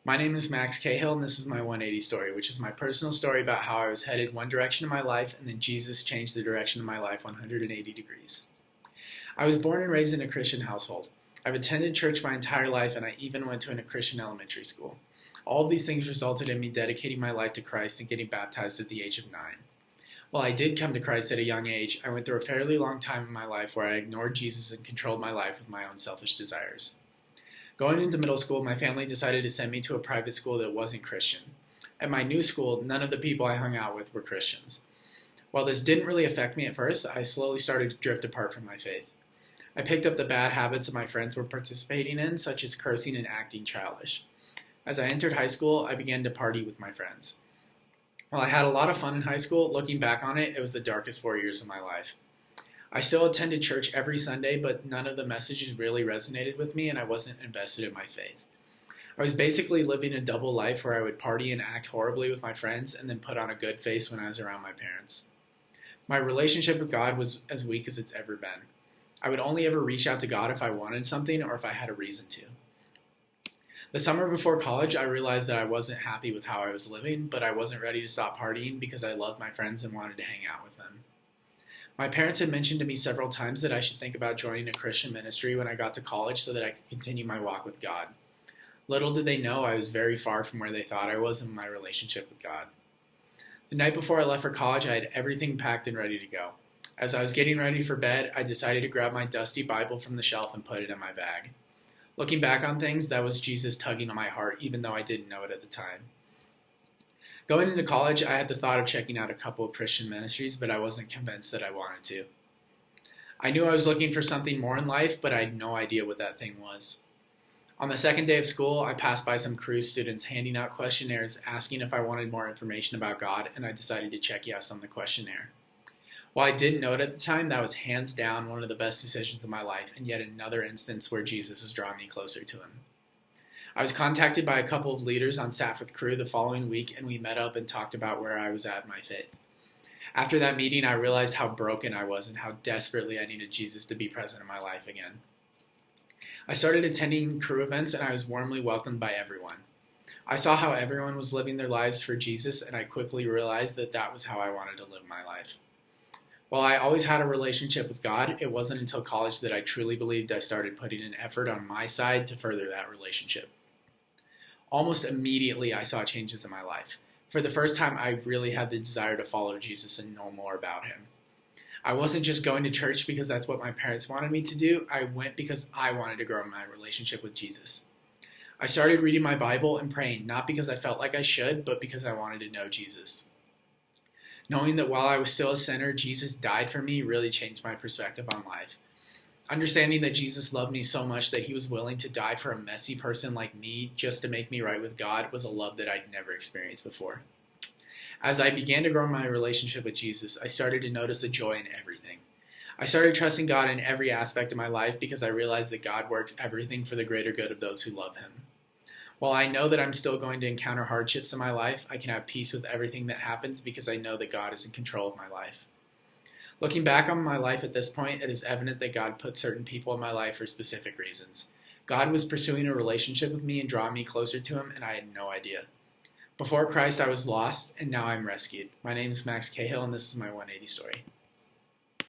My name is Max Cahill, and this is my 180 story, which is my personal story about how I was headed one direction in my life, and then Jesus changed the direction of my life 180 degrees. I was born and raised in a Christian household. I've attended church my entire life, and I even went to a Christian elementary school. All of these things resulted in me dedicating my life to Christ and getting baptized at the age of 9. While I did come to Christ at a young age, I went through a fairly long time in my life where I ignored Jesus and controlled my life with my own selfish desires. Going into middle school, my family decided to send me to a private school that wasn't Christian. At my new school, none of the people I hung out with were Christians. While this didn't really affect me at first, I slowly started to drift apart from my faith. I picked up the bad habits that my friends were participating in, such as cursing and acting childish. As I entered high school, I began to party with my friends. While I had a lot of fun in high school, looking back on it, it was the darkest 4 years of my life. I still attended church every Sunday, but none of the messages really resonated with me, and I wasn't invested in my faith. I was basically living a double life where I would party and act horribly with my friends and then put on a good face when I was around my parents. My relationship with God was as weak as it's ever been. I would only ever reach out to God if I wanted something or if I had a reason to. The summer before college, I realized that I wasn't happy with how I was living, but I wasn't ready to stop partying because I loved my friends and wanted to hang out with them. My parents had mentioned to me several times that I should think about joining a Christian ministry when I got to college so that I could continue my walk with God. Little did they know I was very far from where they thought I was in my relationship with God. The night before I left for college, I had everything packed and ready to go. As I was getting ready for bed, I decided to grab my dusty Bible from the shelf and put it in my bag. Looking back on things, that was Jesus tugging on my heart, even though I didn't know it at the time. Going into college, I had the thought of checking out a couple of Christian ministries, but I wasn't convinced that I wanted to. I knew I was looking for something more in life, but I had no idea what that thing was. On the second day of school, I passed by some Cru students handing out questionnaires asking if I wanted more information about God, and I decided to check yes on the questionnaire. While I didn't know it at the time, that was hands down one of the best decisions of my life, and yet another instance where Jesus was drawing me closer to him. I was contacted by a couple of leaders on staff with Cru the following week, and we met up and talked about where I was at in my faith. After that meeting, I realized how broken I was and how desperately I needed Jesus to be present in my life again. I started attending Cru events, and I was warmly welcomed by everyone. I saw how everyone was living their lives for Jesus, and I quickly realized that that was how I wanted to live my life. While I always had a relationship with God, it wasn't until college that I truly believed I started putting an effort on my side to further that relationship. Almost immediately, I saw changes in my life. For the first time, I really had the desire to follow Jesus and know more about him. I wasn't just going to church because that's what my parents wanted me to do. I went because I wanted to grow my relationship with Jesus. I started reading my Bible and praying, not because I felt like I should, but because I wanted to know Jesus. Knowing that while I was still a sinner, Jesus died for me really changed my perspective on life. Understanding that Jesus loved me so much that he was willing to die for a messy person like me just to make me right with God was a love that I'd never experienced before. As I began to grow my relationship with Jesus, I started to notice the joy in everything. I started trusting God in every aspect of my life because I realized that God works everything for the greater good of those who love him. While I know that I'm still going to encounter hardships in my life, I can have peace with everything that happens because I know that God is in control of my life. Looking back on my life at this point, it is evident that God put certain people in my life for specific reasons. God was pursuing a relationship with me and drawing me closer to him, and I had no idea. Before Christ, I was lost, and now I'm rescued. My name is Max Cahill, and this is my 180 story.